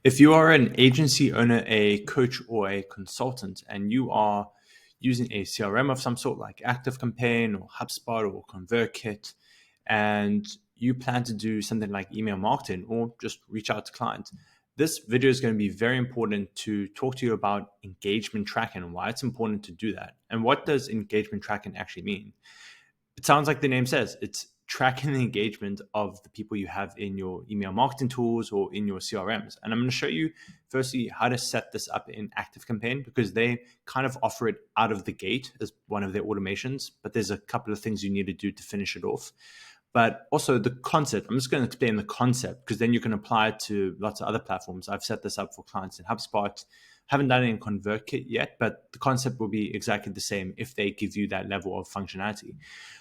If you are an agency owner, a coach, or a consultant, and you are using a CRM of some sort like ActiveCampaign or HubSpot or ConvertKit, and you plan to do something like email marketing or just reach out to clients, this video is going to be very important to talk to you about engagement tracking and why it's important to do that. And what does engagement tracking actually mean? It sounds like the name says, it's tracking the engagement of the people you have in your email marketing tools or in your CRMs. And I'm going to show you firstly how to set this up in ActiveCampaign, because they kind of offer it out of the gate as one of their automations, but there's a couple of things you need to do to finish it off. But also the concept, I'm just going to explain the concept because then you can apply it to lots of other platforms. I've set this up for clients in HubSpot. Haven't done it in ConvertKit yet, but the concept will be exactly the same if they give you that level of functionality.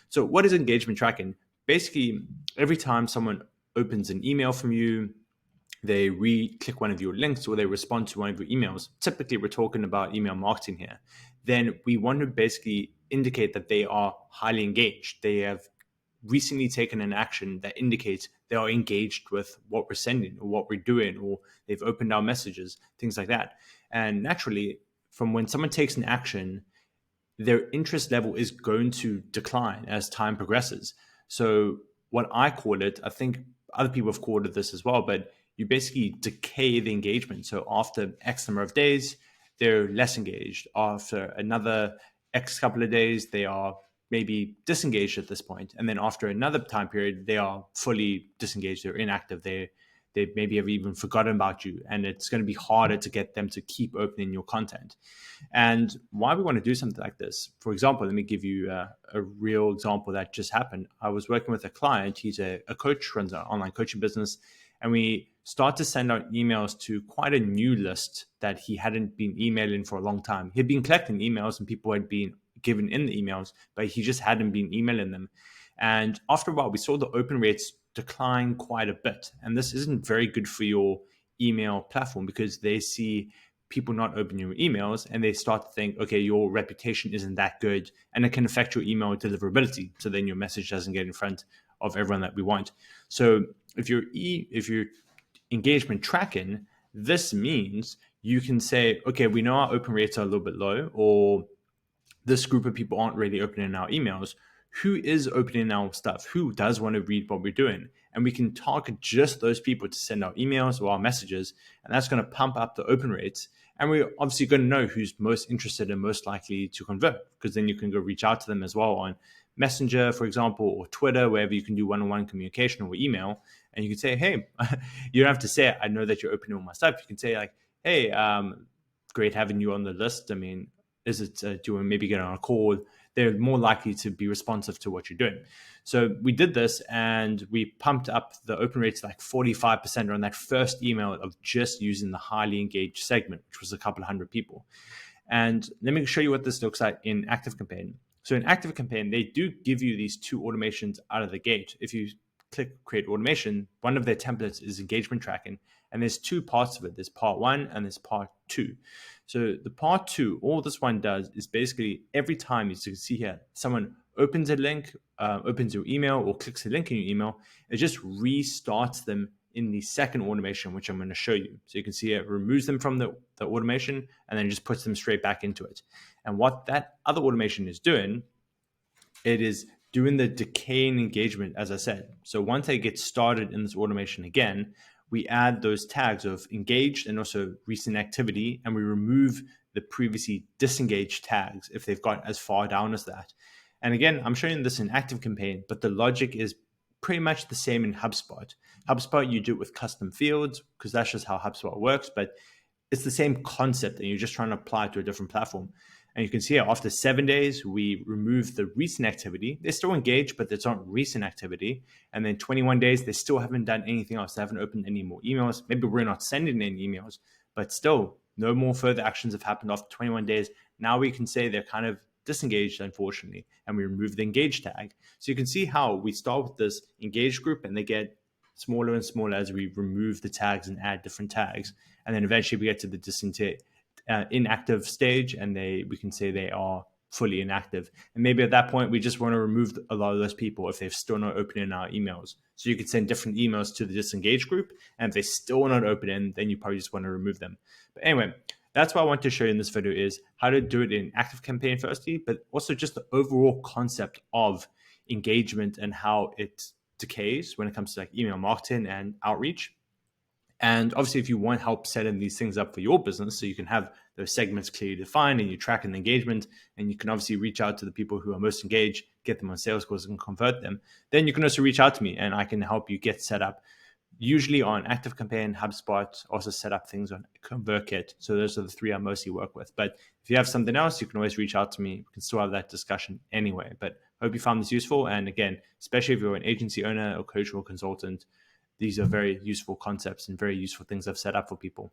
So what is engagement tracking? Basically, every time someone opens an email from you, they click one of your links or they respond to one of your emails. Typically, we're talking about email marketing here. Then we want to basically indicate that they are highly engaged. They have recently taken an action that indicates they are engaged with what we're sending or what we're doing, or they've opened our messages, things like that. And naturally, from when someone takes an action, their interest level is going to decline as time progresses. So what I call it, I think other people have called it this as well, but you basically decay the engagement. So after X number of days, they're less engaged. After another X couple of days, they are maybe disengaged at this point. And then after another time period, they are fully disengaged. They're inactive. They maybe have even forgotten about you, and it's going to be harder to get them to keep opening your content. And why we want to do something like this, for example, let me give you a real example that just happened. I was working with a client. He's a coach, runs an online coaching business, and we start to send out emails to quite a new list that he hadn't been emailing for a long time. He'd been collecting emails and people had been given in the emails, but he just hadn't been emailing them. And after a while, we saw the open rates decline quite a bit. And this isn't very good for your email platform, because they see people not opening your emails and they start to think, okay, your reputation isn't that good, and it can affect your email deliverability. So then your message doesn't get in front of everyone that we want. So if you're engagement tracking, this means you can say, okay, we know our open rates are a little bit low, or this group of people aren't really opening our emails. Who is opening our stuff? Who does want to read what we're doing? And we can target just those people to send our emails or our messages, and that's going to pump up the open rates. And we're obviously going to know who's most interested and most likely to convert, because then you can go reach out to them as well on Messenger, for example, or Twitter, wherever you can do one-on-one communication, or email. And you can say, hey, you don't have to say, I know that you're opening all my stuff. You can say like, hey, great having you on the list. I mean, is it, do you want to maybe get on a call? They're more likely to be responsive to what you're doing. So we did this and we pumped up the open rates like 45% on that first email of just using the highly engaged segment, which was a couple of hundred people. And let me show you what this looks like in ActiveCampaign. So in ActiveCampaign, they do give you these two automations out of the gate. If you click create automation, one of their templates is engagement tracking. And there's two parts of it. There's part one and there's part two. So the part two, all this one does is basically every time, as you can see here, someone opens a link, opens your email or clicks a link in your email, it just restarts them in the second automation, which I'm going to show you. So you can see it removes them from the automation and then just puts them straight back into it. And what that other automation is doing, it is doing the decaying engagement, as I said. So once they get started in this automation again, we add those tags of engaged and also recent activity, and we remove the previously disengaged tags if they've got as far down as that. And again, I'm showing this in ActiveCampaign, but the logic is pretty much the same in HubSpot. HubSpot, you do it with custom fields because that's just how HubSpot works, but it's the same concept and you're just trying to apply it to a different platform. And you can see here, after 7 days, we remove the recent activity. They're still engaged, but it's not recent activity. And then 21 days, they still haven't done anything else. They haven't opened any more emails. Maybe we're not sending any emails, but still no more further actions have happened after 21 days. Now we can say they're kind of disengaged, unfortunately, and we remove the engaged tag. So you can see how we start with this engaged group and they get smaller and smaller as we remove the tags and add different tags. And then eventually we get to the inactive stage, and we can say they are fully inactive. And maybe at that point, we just want to remove a lot of those people if they're still not opening our emails. So you could send different emails to the disengaged group. And if they still not opening, then you probably just want to remove them. But anyway, that's what I want to show you in this video is how to do it in ActiveCampaign firstly, but also just the overall concept of engagement and how it decays when it comes to like email marketing and outreach. And obviously, if you want help setting these things up for your business, so you can have those segments clearly defined and you track an engagement, and you can obviously reach out to the people who are most engaged, get them on sales calls and convert them, then you can also reach out to me and I can help you get set up. Usually on ActiveCampaign, HubSpot, also set up things on ConvertKit. So those are the three I mostly work with. But if you have something else, you can always reach out to me. We can still have that discussion anyway. But I hope you found this useful. And again, especially if you're an agency owner or coach or consultant, these are very useful concepts and very useful things I've set up for people.